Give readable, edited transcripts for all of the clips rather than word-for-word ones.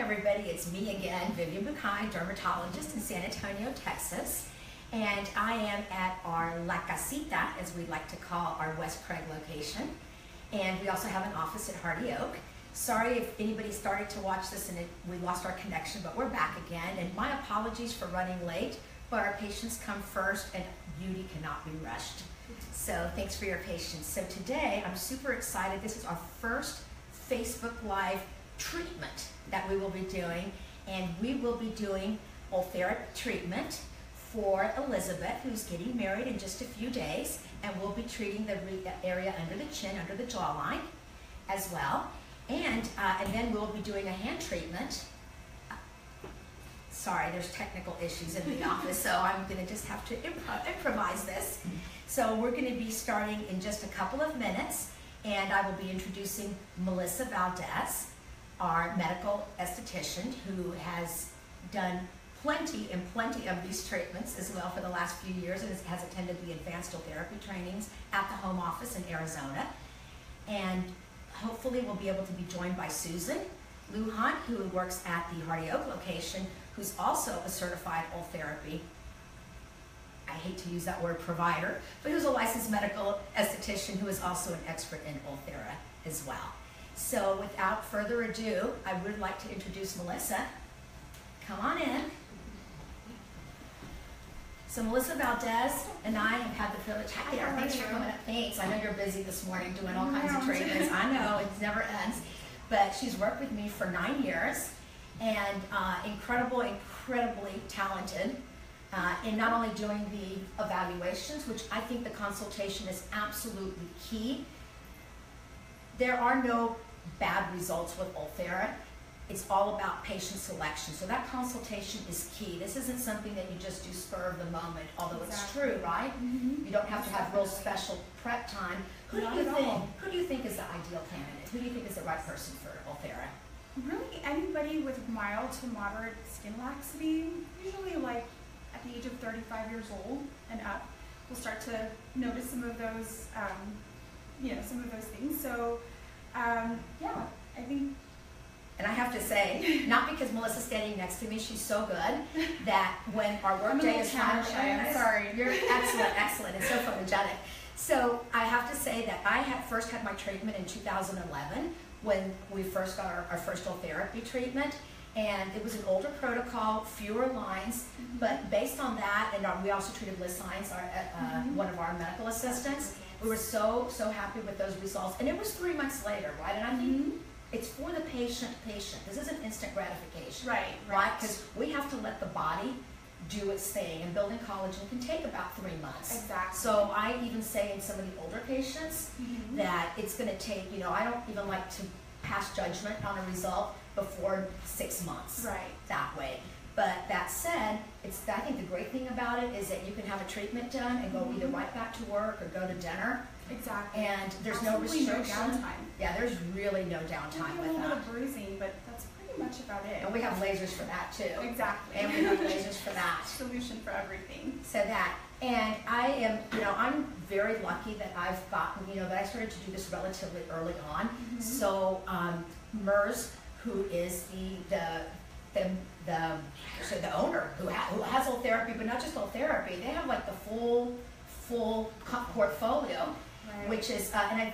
everybody, it's me again, Vivian Bucay, dermatologist in San Antonio, Texas. And I am at our La Casita, as we like to call our West Craig location. And we also have an office at Hardy Oak. Sorry if anybody started to watch this and we lost our connection, but we're back again. And my apologies for running late, but our patients come first and beauty cannot be rushed. So thanks for your patience. So today, I'm super excited. This is our first Facebook Live treatment that we will be doing, and we will be doing Ultherapy treatment for Elizabeth, who's getting married in just a few days, and we'll be treating the area under the chin, under the jawline as well. And then we'll be doing a hand treatment. Sorry, there's technical issues in the office, so I'm going to just have to improvise this. So we're going to be starting in just a couple of minutes, and I will be introducing Melissa Valdez, our medical esthetician, who has done plenty of these treatments as well for the last few years, and has attended the advanced Ultherapy trainings at the home office in Arizona. And hopefully we'll be able to be joined by Susan Lujan, who works at the Hardy Oak location, who's also a certified Ultherapy, I hate to use that word provider, but who's a licensed medical esthetician who is also an expert in Ulthera as well. So without further ado, I would like to introduce Melissa. Come on in. So Melissa Valdez and I have had the privilege. Hi there, thanks for coming up. Thanks. I know you're busy this morning doing all kinds of treatments. I know, it never ends. But she's worked with me for 9 years, and incredibly talented in not only doing the evaluations, which I think the consultation is absolutely key. There are no bad results with Ulthera. It's all about patient selection. So that consultation is key. This isn't something that you just do spur of the moment, although it's true, right? You don't have to have real special prep time. Who do you think is the ideal candidate? Who do you think is the right person for Ulthera? Really anybody with mild to moderate skin laxity, usually like at the age of 35 years old and up, will start to notice some of those, some of those things. So, yeah, I think. And I have to say, not because Melissa's standing next to me, she's so good, that when our work day is finalized, sorry. You're excellent, it's so photogenic. So I have to say that I first had my treatment in 2011 when we first got our first Ultherapy treatment, and it was an older protocol, fewer lines, but based on that, and we also treated Liz Science, one of our medical assistants. We were so happy with those results, and it was 3 months later, right? And I think it's for the patient. This isn't instant gratification, right? Because we have to let the body do its thing, and building collagen can take about 3 months. Exactly. So I even say in some of the older patients that it's going to take, I don't even like to pass judgment on a result before 6 months. Right. That way. But that said, I think the great thing about it is that you can have a treatment done and go either right back to work or go to dinner. Exactly. And there's no restriction. No downtime. Yeah, there's really no downtime with that. A little bit of bruising, but that's pretty much about it. And we have lasers for that too. Exactly. And we have lasers for that. Solution for everything. So that. And I am, I'm very lucky that I've gotten, that I started to do this relatively early on. So MERS, who is the owner who has Ultherapy, but not just Ultherapy, they have like the full portfolio, which is, and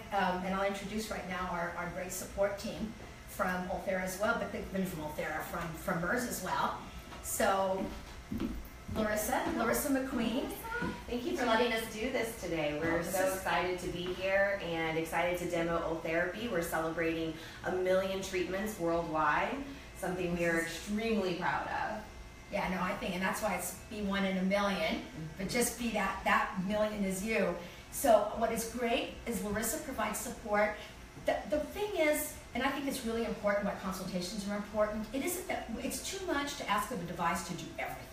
I'll introduce right now our great support team from Ulthera as well, but they've been from Ulthera, from MERS as well. So, Larissa McQueen. Thank you for letting us do this today. We're so excited to be here and excited to demo Ultherapy. We're celebrating 1 million treatments worldwide, something we are extremely proud of. Yeah, no, I think, and that's why it's be 1 in a million, but just be that million is you. So what is great is Larissa provides support. The thing is, and I think it's really important why consultations are important, it isn't that it's too much to ask of a device to do everything.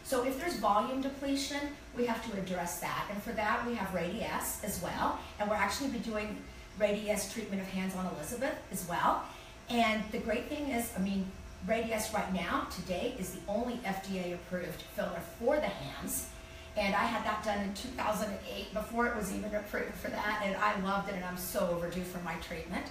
So if there's volume depletion, we have to address that. And for that, we have Radiesse as well. And we're actually be doing Radiesse treatment of hands on Elizabeth as well. And the great thing is, Radiesse right now, today, is the only FDA-approved filler for the hands. And I had that done in 2008, before it was even approved for that, and I loved it, and I'm so overdue for my treatment.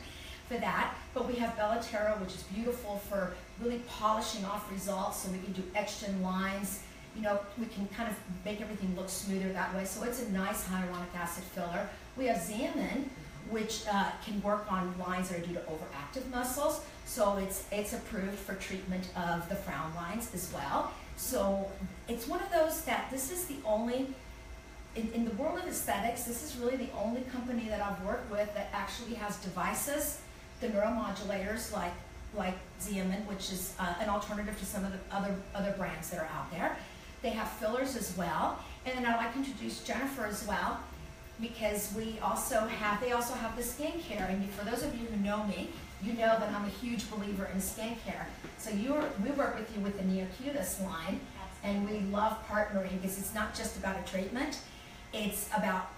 for that. But we have Bellatero, which is beautiful for really polishing off results, so we can do etched-in lines. You know, we can kind of make everything look smoother that way. So it's a nice hyaluronic acid filler. We have Xeomin, which can work on lines that are due to overactive muscles. So it's approved for treatment of the frown lines as well. So it's one of those that this is the only, in the world of aesthetics, this is really the only company that I've worked with that actually has devices, the neuromodulators like Xeomin, which is an alternative to some of the other brands that are out there. They have fillers as well. And then I'd like to introduce Jennifer as well, because they also have the skincare. And for those of you who know me, you know that I'm a huge believer in skincare. So we work with you with the Neocutis line, and we love partnering because it's not just about a treatment, it's about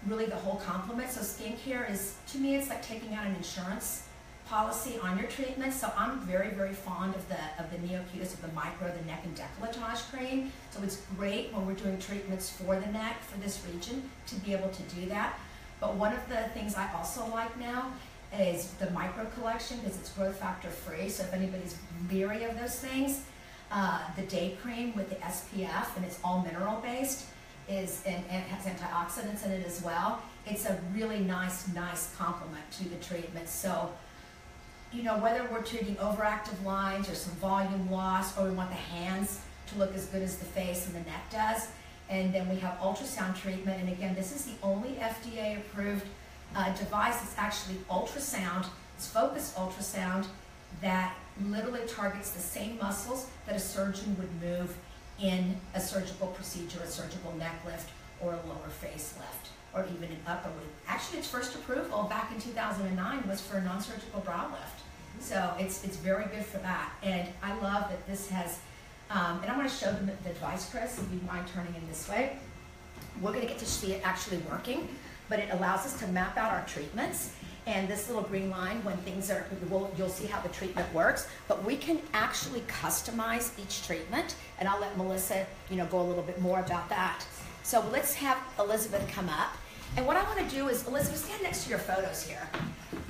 really the whole complement. So skincare is, to me, it's like taking out an insurance policy on your treatment. So I'm very, very fond of the Neocutis, of the micro, the neck and décolletage cream. So it's great when we're doing treatments for the neck, for this region, to be able to do that. But one of the things I also like now is the micro collection, because it's growth factor free. So if anybody's leery of those things, the day cream with the SPF, and it's all mineral based, and it has antioxidants in it as well. It's a really nice complement to the treatment. So, you know, whether we're treating overactive lines or some volume loss, or we want the hands to look as good as the face and the neck does. And then we have ultrasound treatment. And again, this is the only FDA approved device that's actually ultrasound. It's focused ultrasound that literally targets the same muscles that a surgeon would move in a surgical procedure, a surgical neck lift, or a lower face lift, or even an upper lift. Actually, its first approval back in 2009 was for a non-surgical brow lift. So it's very good for that. And I love that this has, and I'm going to show them the device, Chris, if you mind turning in this way. We're going to get to see it actually working, but it allows us to map out our treatments. And this little green line, when things are, you'll see how the treatment works, but we can actually customize each treatment. And I'll let Melissa, go a little bit more about that. So let's have Elizabeth come up. And what I want to do is, Elizabeth, stand next to your photos here.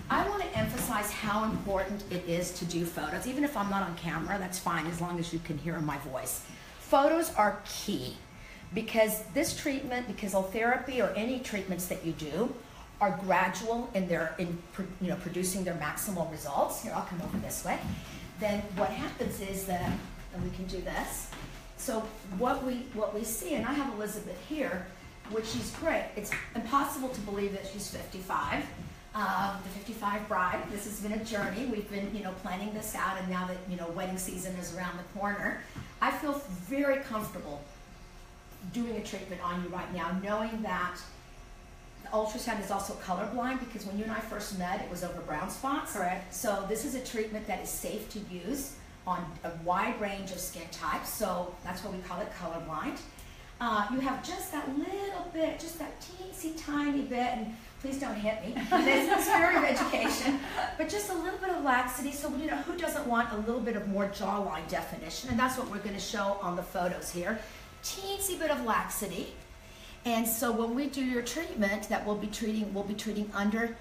I want to emphasize how important it is to do photos. Even if I'm not on camera, that's fine, as long as you can hear my voice. Photos are key, because this treatment, because Ultherapy or any treatments that you do are gradual in producing their maximal results. Here, I'll come over this way. Then what happens is that, and we can do this. So what we see, and I have Elizabeth here, which she's great. It's impossible to believe that she's 55. The 55 bride. This has been a journey. We've been, planning this out, and now that, wedding season is around the corner, I feel very comfortable doing a treatment on you right now, knowing that the ultrasound is also colorblind, because when you and I first met, it was over brown spots. Correct. So this is a treatment that is safe to use on a wide range of skin types. So that's why we call it colorblind. You have just that little bit, just that teensy tiny bit, and please don't hit me. This is spirit of education, but just a little bit of laxity. So who doesn't want a little bit of more jawline definition? And that's what we're going to show on the photos here. Teensy bit of laxity. And so when we do your treatment, that we'll be treating under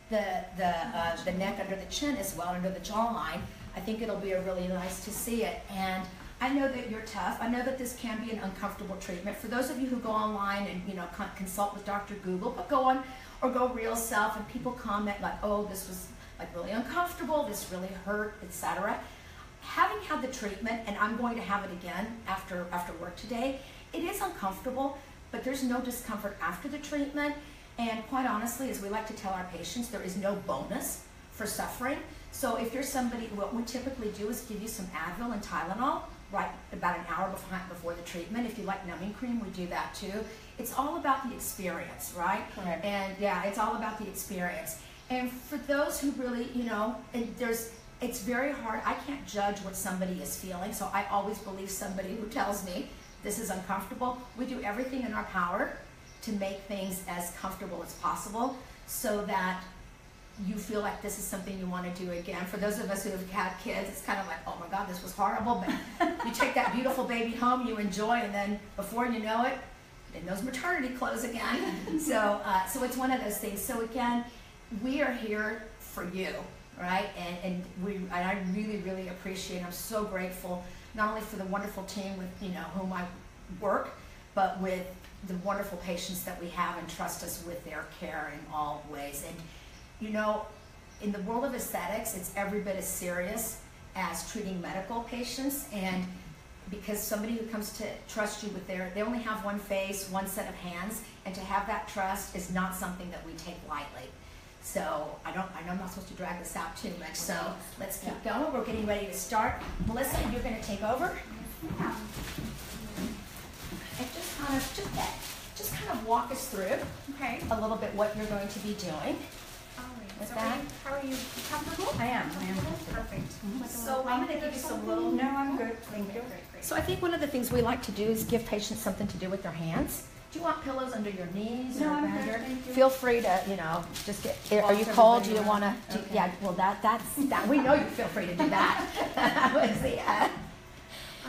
the neck, under the chin as well, under the jawline. I think it'll be really nice to see it. And I know that you're tough. I know that this can be an uncomfortable treatment. For those of you who go online and consult with Dr. Google, but go on or go real self, and people comment like, oh, this was like really uncomfortable, this really hurt, etc. Having had the treatment, and I'm going to have it again after work today, it is uncomfortable, but there's no discomfort after the treatment. And quite honestly, as we like to tell our patients, there is no bonus for suffering. So if you're somebody, what we typically do is give you some Advil and Tylenol right about an hour before the treatment. If you like numbing cream, we do that too. It's all about the experience, right? Correct. And yeah, it's all about the experience. And for those who really, it's very hard. I can't judge what somebody is feeling, so I always believe somebody who tells me this is uncomfortable. We do everything in our power to make things as comfortable as possible, so that you feel like this is something you want to do again. For those of us who have had kids, it's kind of like, oh my God, this was horrible, but you take that beautiful baby home, you enjoy, and then before you know it, in those maternity clothes again. So it's one of those things. So again, we are here for you. right? And I really, really appreciate, I'm so grateful, not only for the wonderful team with, whom I work, but with the wonderful patients that we have and trust us with their care in all ways. And, in the world of aesthetics, it's every bit as serious as treating medical patients. And because somebody who comes to trust you with they only have one face, one set of hands, and to have that trust is not something that we take lightly. So I know I'm not supposed to drag this out too much, so let's keep going. We're getting ready to start. Melissa, you're going to take over. And just kind of walk us through a little bit what you're going to be doing. With that. How are you comfortable? I am. Perfect. So I'm going to give you some little... No, I'm good. Thank you. Great. So I think one of the things we like to do is give patients something to do with their hands. Do you want pillows under your knees? No, or I'm around good, your... thank you. Feel free to, just get... Are you cold? Do you want to... Okay. Yeah, well, that. We know you feel free to do that. That was the...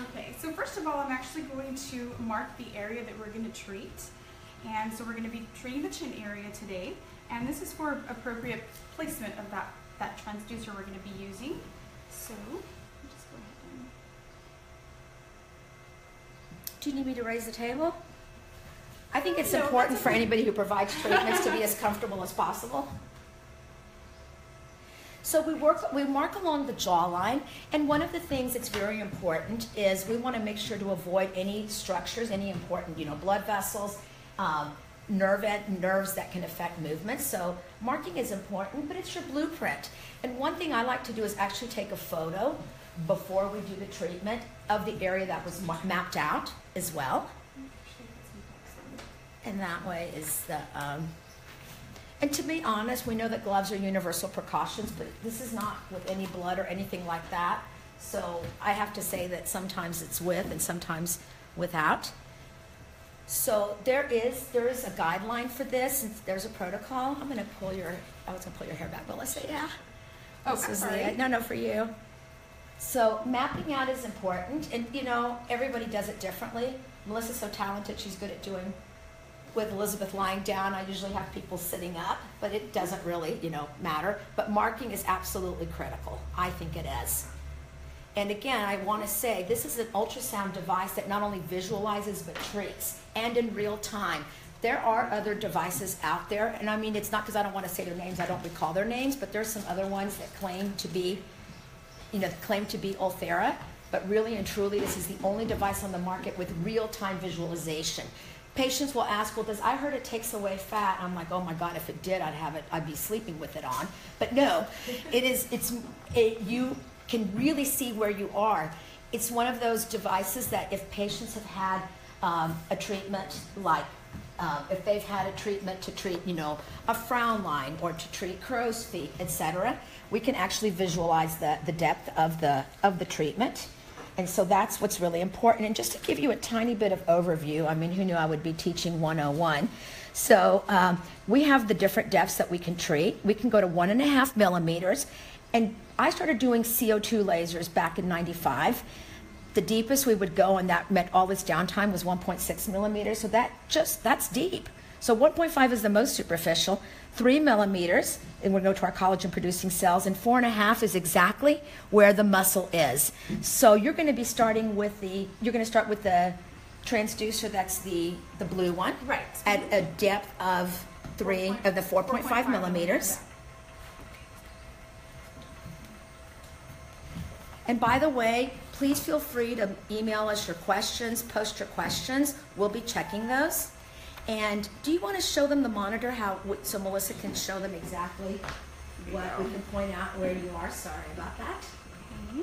Okay, so first of all, I'm actually going to mark the area that we're going to treat. And so we're going to be treating the chin area today. And this is for appropriate placement of that transducer we're going to be using. So, just go ahead and... Do you need me to raise the table? I think it's No, important that's for okay. anybody who provides treatments to be as comfortable as possible. So we mark along the jawline, and one of the things that's very important is we want to make sure to avoid any structures, any important, blood vessels, nerves that can affect movement. So marking is important, but it's your blueprint. And one thing I like to do is actually take a photo before we do the treatment of the area that was mapped out as well. And that way is the, and to be honest, we know that gloves are universal precautions, but this is not with any blood or anything like that. So I have to say that sometimes it's with and sometimes without. So there is a guideline for this. There's a protocol. I was going to pull your hair back, Melissa, yeah. Oh, This I'm is sorry. No, for you. So mapping out is important, and everybody does it differently. Melissa's so talented, she's good at doing, with Elizabeth lying down, I usually have people sitting up, but it doesn't really, matter. But marking is absolutely critical. I think it is. And again, I want to say, this is an ultrasound device that not only visualizes, but treats, and in real time. There are other devices out there, and I mean, it's not because I don't want to say their names, I don't recall their names, but there's some other ones that claim to be, Ulthera, but really and truly, this is the only device on the market with real-time visualization. Patients will ask, well, I heard it takes away fat. I'm like, oh my God, if it did, I'd be sleeping with it on. But no, you can really see where you are. It's one of those devices that if patients have had a treatment, like if they've had a treatment to treat, a frown line or to treat crow's feet, etc., we can actually visualize the depth of the treatment. And so that's what's really important. And just to give you a tiny bit of overview, I mean, who knew I would be teaching 101? So we have the different depths that we can treat. We can go to 1.5 millimeters. And I started doing CO2 lasers back in '95. The deepest we would go, and that meant all this downtime, was 1.6 millimeters. So that's deep. So 1.5 is the most superficial. 3 millimeters, and we'll go to our collagen producing cells, and 4.5 is exactly where the muscle is. So you're going to be starting with the transducer, that's the blue one, Right. at a depth of 4.5 millimeters. And by the way, please feel free to email us your questions, post your questions. We'll be checking those. And do you want to show them the monitor, so Melissa can show them exactly what we can point out where you are? Sorry about that. Okay.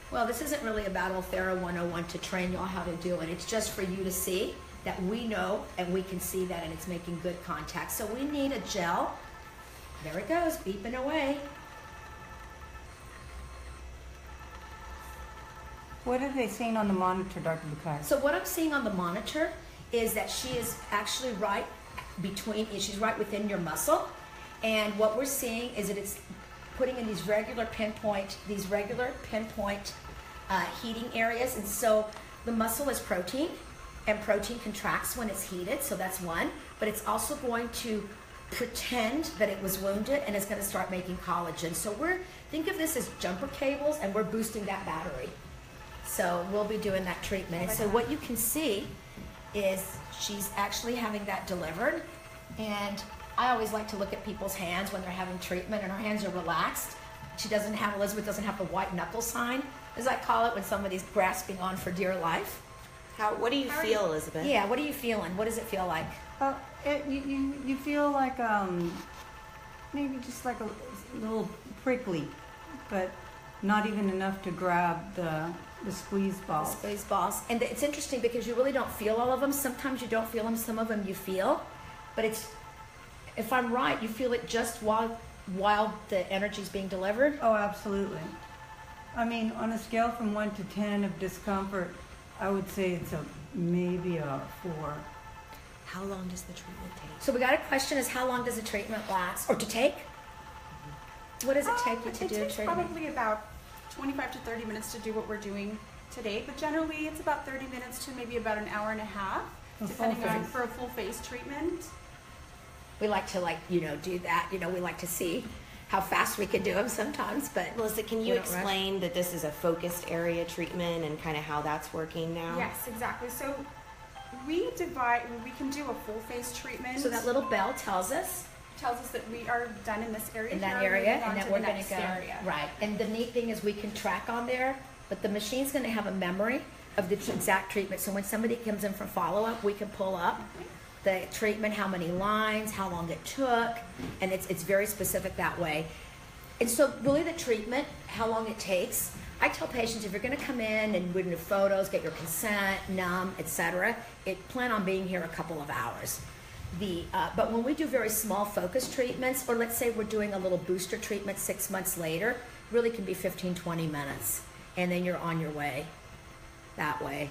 Well, this isn't really about Ulthera 101 to train y'all how to do it. It's just for you to see that we know and we can see that, and it's making good contact. So we need a gel. There it goes, beeping away. What are they saying on the monitor, Dr. Bucay? So what I'm seeing on the monitor is that she is actually she's right within your muscle. And what we're seeing is that it's putting in these regular pinpoint heating areas. And so the muscle is protein, and protein contracts when it's heated, so that's one. But it's also going to pretend that it was wounded, and it's going to start making collagen. So think of this as jumper cables, and we're boosting that battery. So we'll be doing that treatment. And so what you can see is she's actually having that delivered. And I always like to look at people's hands when they're having treatment, and her hands are relaxed. Elizabeth doesn't have the white knuckle sign, as I call it, when somebody's grasping on for dear life. What do you feel, Elizabeth? Yeah, what are you feeling? What does it feel like? You feel like maybe just like a little prickly, but not even enough to grab the squeeze balls. The squeeze balls. And it's interesting because you really don't feel all of them. Sometimes you don't feel them, some of them you feel. But if I'm right, you feel it just while the energy's being delivered? Oh, absolutely. I mean, on a scale from 1 to 10 of discomfort, I would say it's maybe a 4. How long does the treatment take? So we got a question is how long does the treatment last, or to take? What does it take you to it do a takes treatment? probably about 25 to 30 minutes to do what we're doing today, but generally it's about 30 minutes to maybe about an hour and a half, depending on for a full face treatment. We like to do that. We like to see how fast we can do them sometimes, but Melissa, can you explain that this is a focused area treatment and kind of how that's working now? Yes, exactly. So we can do a full face treatment. So that little bell tells us that we are done in this area. in that here, area, moving on and that to we're the going next to go area. right. And the neat thing is we can track on there, but the machine's going to have a memory of the exact treatment. So when somebody comes in for follow-up, we can pull up the treatment, how many lines, how long it took, and it's very specific that way. And so really the treatment, how long it takes, I tell patients if you're going to come in and we're going to do photos, get your consent, numb, etc., plan on being here a couple of hours. But when we do very small focus treatments, or let's say we're doing a little booster treatment 6 months later, really can be 15, 20 minutes, and then you're on your way that way.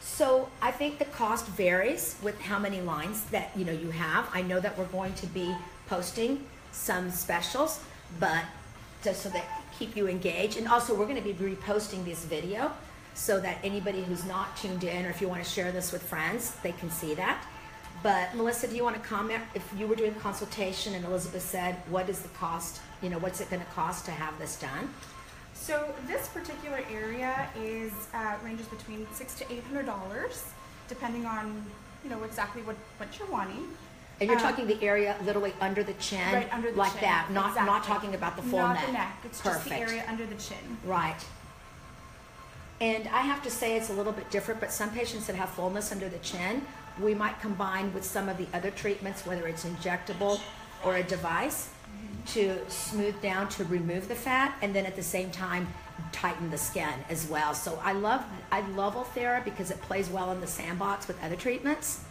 So I think the cost varies with how many lines that you have. I know that we're going to be posting some specials, but just so that keep you engaged. And also we're going to be reposting this video so that anybody who's not tuned in, or if you want to share this with friends, they can see that. But Melissa, do you want to comment if you were doing a consultation and Elizabeth said, what is the cost, what's it going to cost to have this done? So this particular area ranges between $600 to $800, depending on exactly what you're wanting. And you're talking the area literally under the chin, right under the like chin. that, not Exactly. talking about the full not neck. the neck. It's Perfect. just the area under the chin. Right. And I have to say it's a little bit different, but some patients that have fullness under the chin, we might combine with some of the other treatments, whether it's injectable or a device, to smooth down, to remove the fat, and then at the same time tighten the skin as well. So I love Ultherapy because it plays well in the sandbox with other treatments.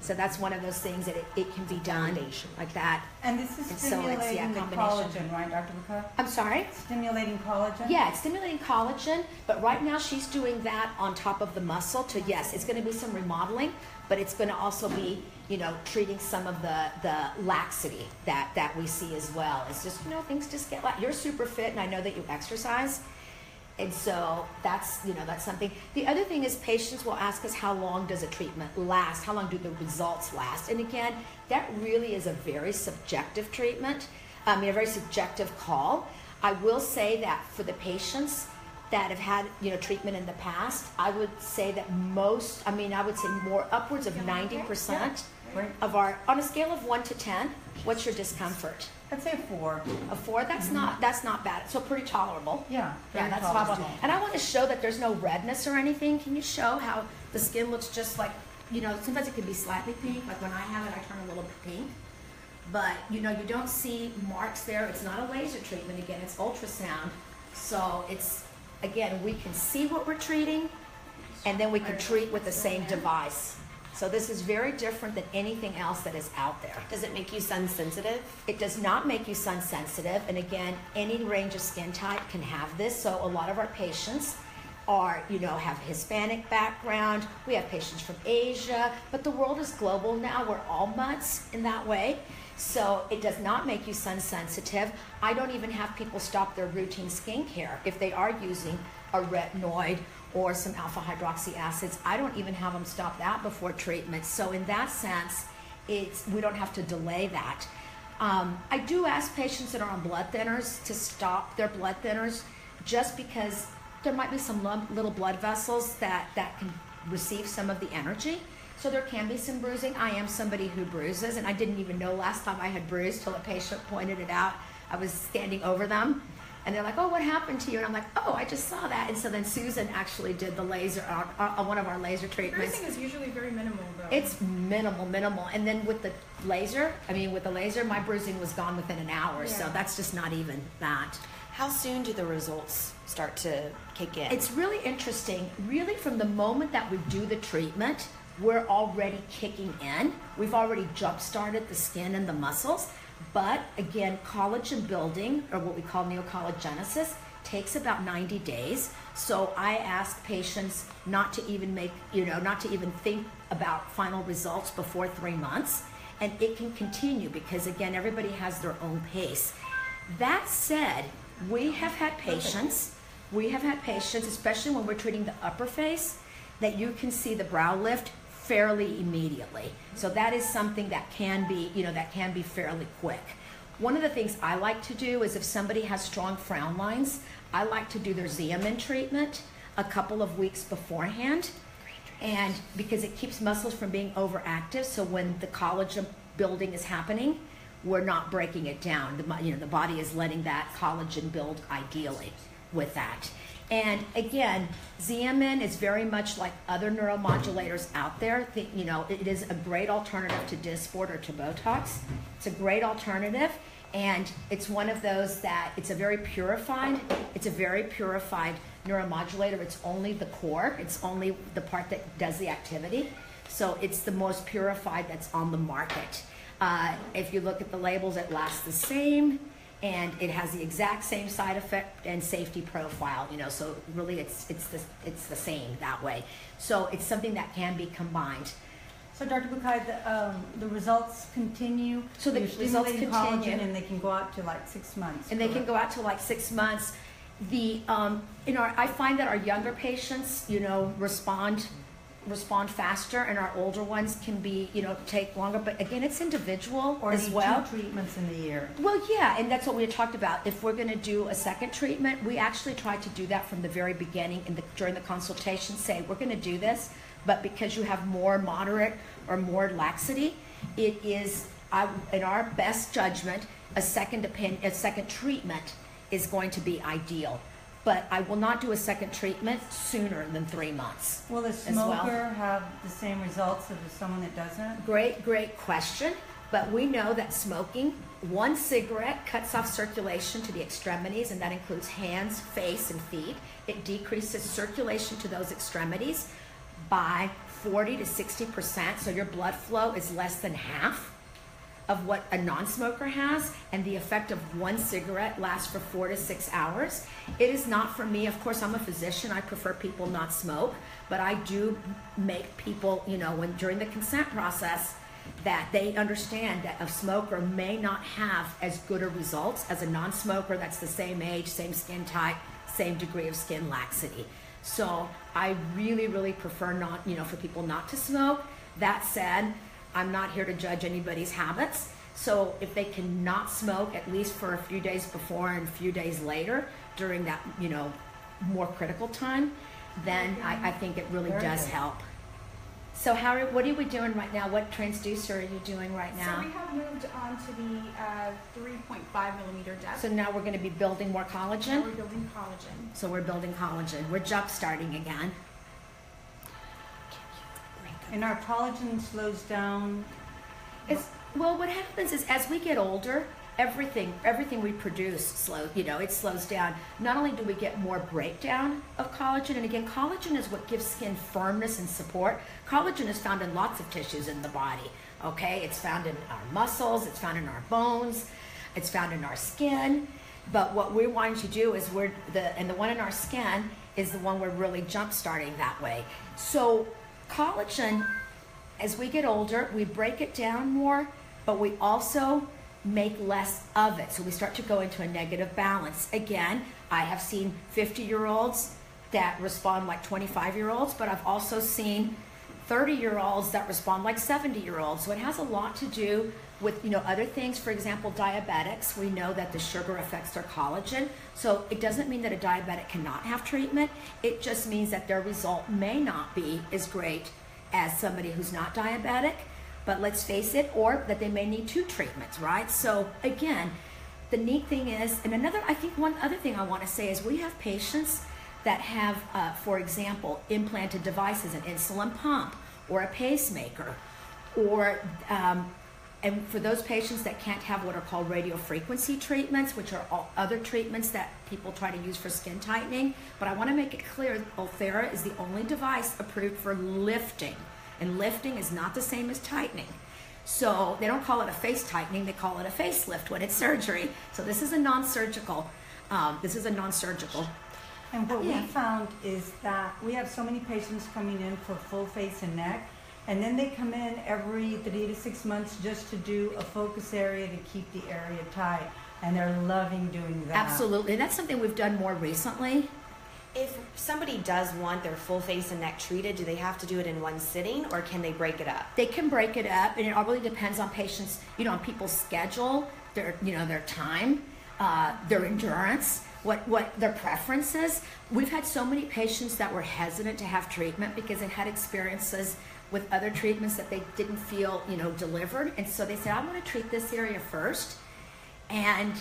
So that's one of those things that it can be done like that. And this is stimulating the collagen, right, Dr. Bucay? I'm sorry? Stimulating collagen? Yeah, it's stimulating collagen, but right now she's doing that on top of the muscle to, yes, it's going to be some remodeling, but it's going to also be, treating some of the laxity that we see as well. It's just, things just get like, you're super fit and I know that you exercise. And so that's something. The other thing is patients will ask us how long does a treatment last? How long do the results last? And again, that really is a very subjective treatment, a very subjective call. I will say that for the patients that have had treatment in the past, I would say that I would say more upwards of 90% of our, on a scale of 1 to 10, what's your discomfort? I'd say a 4. A 4? That's not bad. So pretty tolerable. Yeah, that's tolerable. And I want to show that there's no redness or anything. Can you show how the skin looks just like, sometimes it can be slightly pink. Like when I have it, I turn a little bit pink. But, you don't see marks there. It's not a laser treatment. Again, it's ultrasound. So it's, again, we can see what we're treating, and then we can treat with the same device. So this is very different than anything else that is out there. Does it make you sun sensitive? It does not make you sun sensitive, and again, any range of skin type can have this. So a lot of our patients have Hispanic background. We have patients from Asia, but the world is global now. We're all mutts in that way. So it does not make you sun sensitive. I don't even have people stop their routine skincare if they are using a retinoid or some alpha hydroxy acids. I don't even have them stop that before treatment. So in that sense, we don't have to delay that. I do ask patients that are on blood thinners to stop their blood thinners, just because there might be some little blood vessels that can receive some of the energy. So there can be some bruising. I am somebody who bruises, and I didn't even know last time I had bruised till a patient pointed it out. I was standing over them, and they're like, "Oh, what happened to you?" And I'm like, "Oh, I just saw that." And so then Susan actually did the laser, one of our laser treatments. Bruising is usually very minimal, though. It's minimal. And then with the laser, my bruising was gone within an hour. Yeah. So that's just not even that. How soon do the results start to kick in? It's really interesting. Really, from the moment that we do the treatment, we're already kicking in. We've already jump-started the skin and the muscles. But again, collagen building, or what we call neocollagenesis, takes about 90 days. So I ask patients not to even think about final results before 3 months. And it can continue because, again, everybody has their own pace. That said, we have had patients, especially when we're treating the upper face, that you can see the brow lift fairly immediately. So that is something that can be fairly quick. One of the things I like to do is if somebody has strong frown lines, I like to do their Xeomin treatment a couple of weeks beforehand, and because it keeps muscles from being overactive, so when the collagen building is happening, we're not breaking it down. The body is letting that collagen build ideally with that. And again, Xeomin is very much like other neuromodulators out there. It is a great alternative to Dysport or to Botox. It's a great alternative, and it's one of those that it's a very purified neuromodulator. It's only the core. It's only the part that does the activity. So it's the most purified that's on the market. If you look at the labels, it lasts the same, and it has the exact same side effect and safety profile. So really, it's the same that way. So it's something that can be combined. So Dr. Bucay, the results continue. So the You're results stimulating continue. collagen, and they can go out to like 6 months. And they can go out to like 6 months. I find that our younger patients, respond faster, and our older ones can be, take longer. But again, it's individual or as need well. 2 treatments in the year. Well, yeah, and that's what we had talked about. If we're going to do a second treatment, we actually try to do that from the very beginning during the consultation. Say, we're going to do this, but because you have more moderate or more laxity, it is, in our best judgment, a second treatment is going to be ideal. But I will not do a second treatment sooner than 3 months. Will a smoker have the same results as someone that doesn't? Great question. But we know that smoking, 1 cigarette cuts off circulation to the extremities, and that includes hands, face, and feet. It decreases circulation to those extremities by 40 to 60%. So your blood flow is less than half of what a non-smoker has, and the effect of 1 cigarette lasts for 4 to 6 hours. It is not for me. Of course, I'm a physician. I prefer people not smoke, but I do make people, during the consent process, that they understand that a smoker may not have as good a results as a non-smoker that's the same age, same skin type, same degree of skin laxity. So I really prefer for people not to smoke. That said, I'm not here to judge anybody's habits. So if they cannot smoke, at least for a few days before and a few days later during that, more critical time, then I think it really does help. So what are we doing right now? What transducer are you doing right now? So we have moved on to the 3.5 millimeter depth. So now we're going to be building more collagen? Now we're building collagen. So we're building collagen. We're jump starting again. And our collagen slows down. Well, what happens is as we get older, everything we produce it slows down. Not only do we get more breakdown of collagen, and again, collagen is what gives skin firmness and support. Collagen is found in lots of tissues in the body. Okay, it's found in our muscles, it's found in our bones, it's found in our skin. But what we're wanting to do is the one in our skin is the one we're really jump starting that way. So collagen, as we get older, we break it down more, but we also make less of it. So we start to go into a negative balance. Again, I have seen 50-year-olds that respond like 25-year-olds, but I've also seen 30-year-olds that respond like 70-year-olds. So it has a lot to do with, other things. For example, diabetics, we know that the sugar affects their collagen. So it doesn't mean that a diabetic cannot have treatment. It just means that their result may not be as great as somebody who's not diabetic. But let's face it, or that they may need 2 treatments, right? So again, the neat thing is, and one other thing I want to say is we have patients that have, for example, implanted devices, an insulin pump or a pacemaker, or and for those patients that can't have what are called radiofrequency treatments, which are all other treatments that people try to use for skin tightening. But I want to make it clear, Ulthera is the only device approved for lifting, and lifting is not the same as tightening. So they don't call it a face tightening, they call it a facelift when it's surgery. So this is a non-surgical. And what we found is that we have so many patients coming in for full face and neck, and then they come in every 3 to 6 months just to do a focus area to keep the area tight, and they're loving doing that. Absolutely, and that's something we've done more recently. If somebody does want their full face and neck treated, do they have to do it in one sitting, or can they break it up? They can break it up, and it all really depends on patients, on people's schedule, their time, their endurance, what their preference is. We've had so many patients that were hesitant to have treatment because they had experiences with other treatments that they didn't feel, delivered, and so they said, I want to treat this area first, and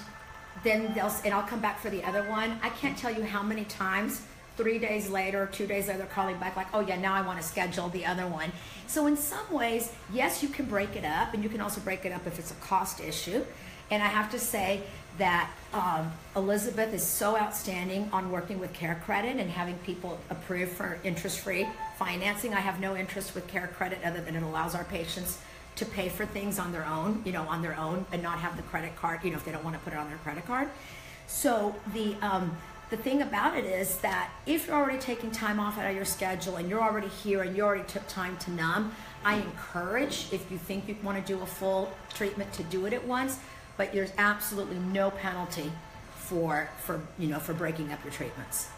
then I'll come back for the other one. I can't tell you how many times 3 days later, 2 days later, they're calling back like, oh yeah, now I want to schedule the other one. So in some ways, yes, you can break it up, and you can also break it up if it's a cost issue. And I have to say that Elizabeth is so outstanding on working with Care Credit and having people approved for interest-free financing. I have no interest with Care Credit other than it allows our patients to pay for things on their own, and not have the credit card, if they don't want to put it on their credit card. So the thing about it is that if you're already taking time off out of your schedule and you're already here and you already took time to numb, I encourage, if you think you want to do a full treatment, to do it at once. But there's absolutely no penalty for breaking up your treatments.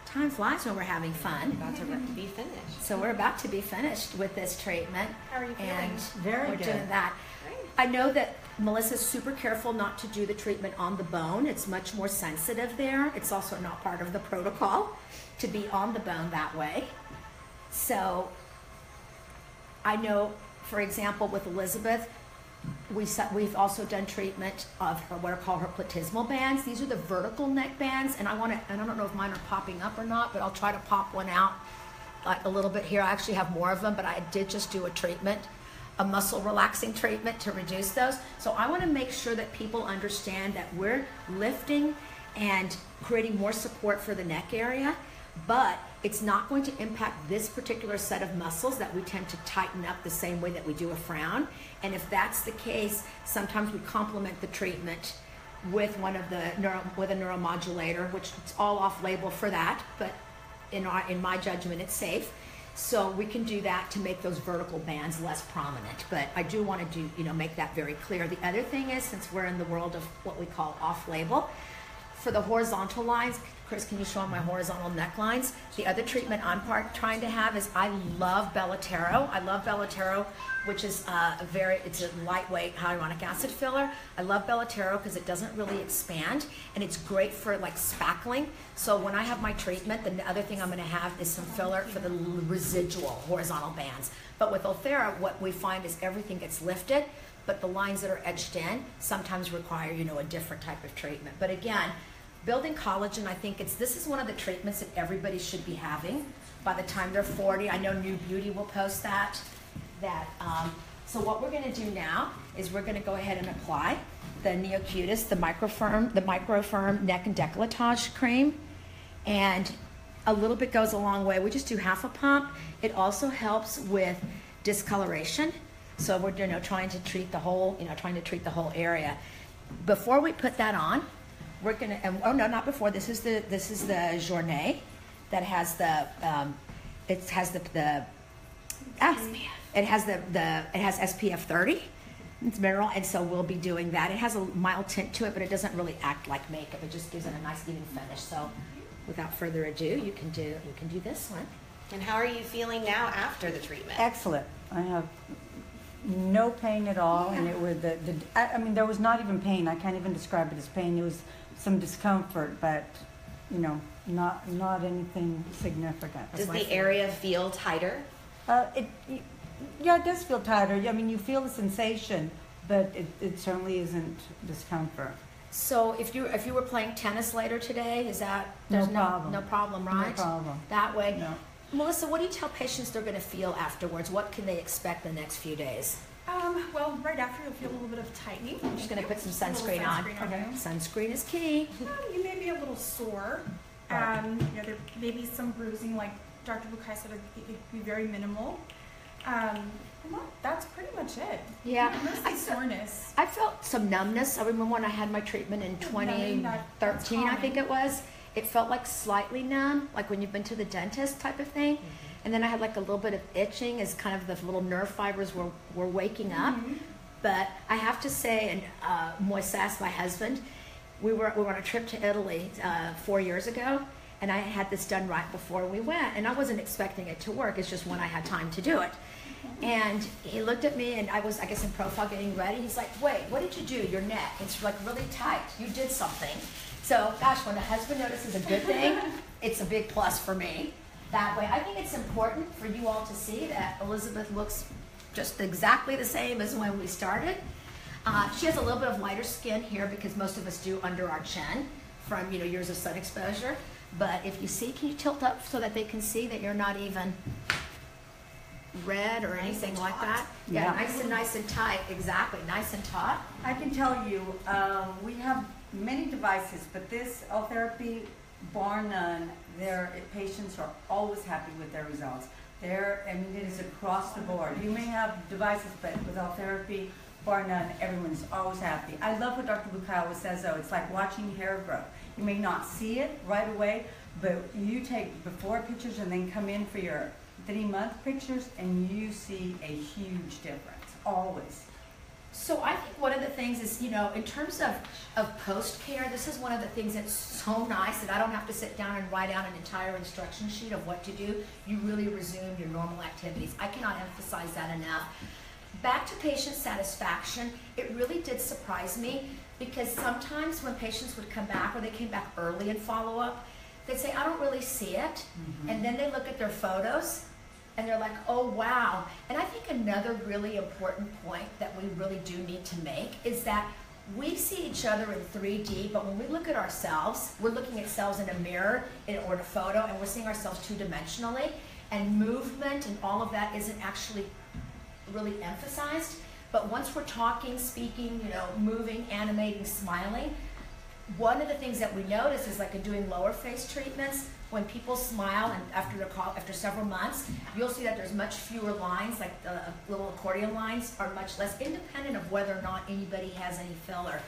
Time flies when we're having fun. About to be finished. So we're about to be finished with this treatment. How are you feeling? And Very we're good. doing that. Great. I know that Melissa's super careful not to do the treatment on the bone. It's much more sensitive there. It's also not part of the protocol to be on the bone that way. So I know, for example, with Elizabeth, we've also done treatment of her, what are called her platysmal bands. These are the vertical neck bands, and I don't know if mine are popping up or not, but I'll try to pop one out like a little bit here. I actually have more of them, but I did just do a treatment, a muscle relaxing treatment to reduce those. So I want to make sure that people understand that we're lifting and creating more support for the neck area, but it's not going to impact this particular set of muscles that we tend to tighten up the same way that we do a frown. And if that's the case, sometimes we complement the treatment with a neuromodulator, which is all off-label for that, but in my judgment, it's safe. So we can do that to make those vertical bands less prominent. But I do want to make that very clear. The other thing is, since we're in the world of what we call off-label, for the horizontal lines, Chris, can you show my horizontal necklines? The other treatment I'm trying to have is I love Belotero. I love Belotero, which is it's a lightweight hyaluronic acid filler. I love Belotero because it doesn't really expand, and it's great for like spackling. So when I have my treatment, the other thing I'm going to have is some filler for the residual horizontal bands. But with Ulthera, what we find is everything gets lifted, but the lines that are etched in sometimes require, a different type of treatment. But again, building collagen, I think this is one of the treatments that everybody should be having by the time they're 40. I know New Beauty will post that. So what we're going to do now is we're going to go ahead and apply the Neocutis, the Microfirm Neck and Décolletage Cream. And a little bit goes a long way. We just do half a pump. It also helps with discoloration. So we're trying to treat the whole area. Before we put that on, we're gonna. Oh no, not before. This is the Journée that has it has SPF 30, It's mineral, and so we'll be doing that. It has a mild tint to it, but it doesn't really act like makeup. It just gives it a nice even finish. So without further ado, you can do this one. And how are you feeling now after the treatment? Excellent. I have no pain at all, and it was I mean, there was not even pain. I can't even describe it as pain. It was some discomfort, but you know, not anything significant. Does the area feel tighter? Yeah, it does feel tighter. I mean, you feel the sensation, but it certainly isn't discomfort. So if you were playing tennis later today, is that No problem. No problem, right? No problem. That way. No. Melissa, what do you tell patients they're going to feel afterwards? What can they expect the next few days? Well, right after you'll feel a little bit of tightening. I'm just going to put some sunscreen on. Okay. Sunscreen is key. You may be a little sore. Right. There may be some bruising, like Dr. Bucay said, it could be very minimal. That's pretty much it. Yeah. Mostly soreness. I felt some numbness. I remember when I had my treatment in 2013, I think it was. It felt like slightly numb, like when you've been to the dentist type of thing. And then I had like a little bit of itching as kind of the little nerve fibers were waking up. But I have to say, and Moises, my husband, we were on a trip to Italy 4 years ago, and I had this done right before we went, and I wasn't expecting it to work. It's just when I had time to do it. And he looked at me, and I was, I guess, in profile getting ready. He's like, wait, what did you do? Your neck, it's like really tight. You did something. So, gosh, when a husband notices a good thing, it's a big plus for me. That way, I think it's important for you all to see that Elizabeth looks just exactly the same as when we started. She has a little bit of lighter skin here because most of us do under our chin from years of sun exposure. But if you see, can you tilt up so that they can see that you're not even red or anything like that? Yeah, nice and tight. Exactly, nice and taut. I can tell you, we have many devices, but this Ultherapy, bar none, their patients are always happy with their results. I mean, it is across the board. You may have devices, but with Ultherapy, bar none, everyone's always happy. I love what Dr. Bucay always says, though. It's like watching hair grow. You may not see it right away, but you take before pictures and then come in for your 3-month pictures, and you see a huge difference, always. So I think one of the things is, in terms of post-care, this is one of the things that's so nice that I don't have to sit down and write out an entire instruction sheet of what to do. You really resume your normal activities. I cannot emphasize that enough. Back to patient satisfaction, it really did surprise me because sometimes when patients would come back or they came back early in follow-up, they'd say, I don't really see it. And then they look at their photos and they're like, oh, wow. And I think another really important point that we really do need to make is that we see each other in 3D, but when we look at ourselves, we're looking at ourselves in a mirror or in a photo, and we're seeing ourselves two-dimensionally, and movement and all of that isn't actually really emphasized. But once we're talking, speaking, moving, animating, smiling, one of the things that we notice is like in doing lower face treatments, when people smile and after several months, you'll see that there's much fewer lines, like the little accordion lines are much less, independent of whether or not anybody has any filler.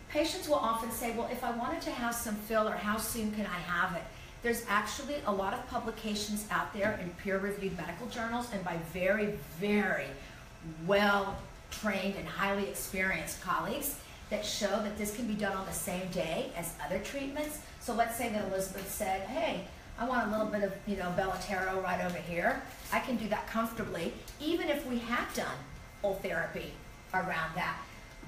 Patients will often say, well, if I wanted to have some filler, how soon can I have it? There's actually a lot of publications out there in peer-reviewed medical journals and by very, very well-trained and highly experienced colleagues that show that this can be done on the same day as other treatments. So let's say that Elizabeth said, hey, I want a little bit of Bellatero right over here. I can do that comfortably, even if we have done Ultherapy around that.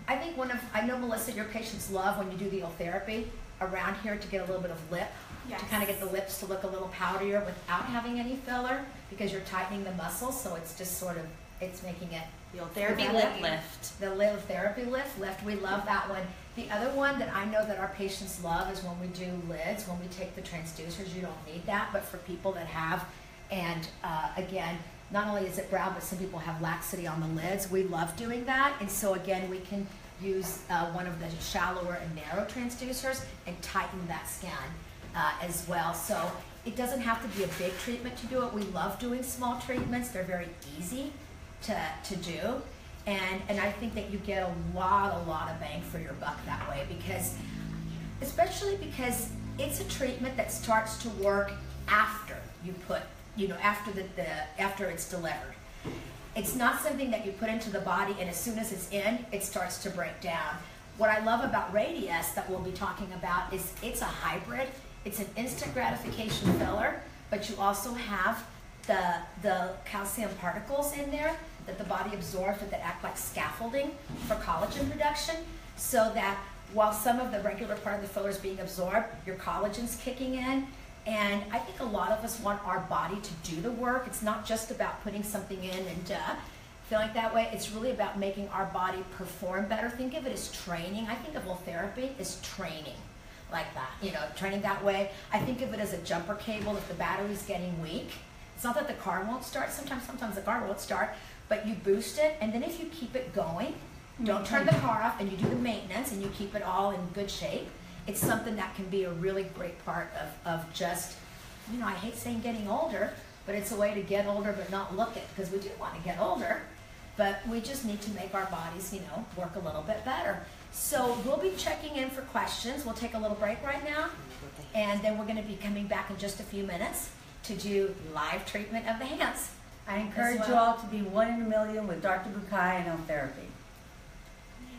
I know, Melissa, your patients love when you do the Ultherapy around here to get a little bit of lip, to kind of get the lips to look a little powderier without having any filler, because you're tightening the muscles, so it's just sort of, it's making it. The Ultherapy lip lift. The Ultherapy lift, we love that one. The other one that I know that our patients love is when we do lids, when we take the transducers. You don't need that, but for people that have, and again, not only is it brow, but some people have laxity on the lids. We love doing that, and so again, we can use one of the shallower and narrow transducers and tighten that skin as well. So it doesn't have to be a big treatment to do it. We love doing small treatments. They're very easy to do, and I think that you get a lot of bang for your buck that way, especially because it's a treatment that starts to work after you put, after it's delivered. It's not something that you put into the body and as soon as it's in, it starts to break down. What I love about Radius that we'll be talking about is it's a hybrid. It's an instant gratification filler, but you also have the calcium particles in there that the body absorbs that act like scaffolding for collagen production, so that while some of the regular part of the filler is being absorbed, your collagen's kicking in. And I think a lot of us want our body to do the work. It's not just about putting something in and feeling that way. It's really about making our body perform better. Think of it as training. I think of Ultherapy as training like that, you know, training that way. I think of it as a jumper cable if the battery's getting weak. It's not that the car won't start. Sometimes the car won't start, but you boost it, and then if you keep it going, don't turn the car off, and you do the maintenance, and you keep it all in good shape, it's something that can be a really great part of just, you know, I hate saying getting older, but it's a way to get older but not look it, because we do want to get older, but we just need to make our bodies, you know, work a little bit better. So we'll be checking in for questions. We'll take a little break right now, and then we're going to be coming back in just a few minutes to do live treatment of the hands. I encourage you all to be 1 in a million with Dr. Bucay and Ultherapy.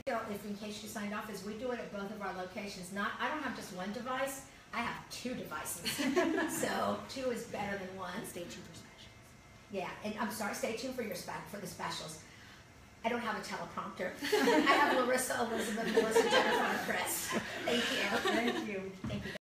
If in case you signed off, is we do it at both of our locations. I don't have just one device, I have 2 devices. So 2 is better than 1. Stay tuned for specials. Yeah, and I'm sorry, stay tuned for the specials. I don't have a teleprompter. I have Larissa, Elizabeth, Melissa, Jennifer, and Chris. Thank you. Thank you. Thank you, guys.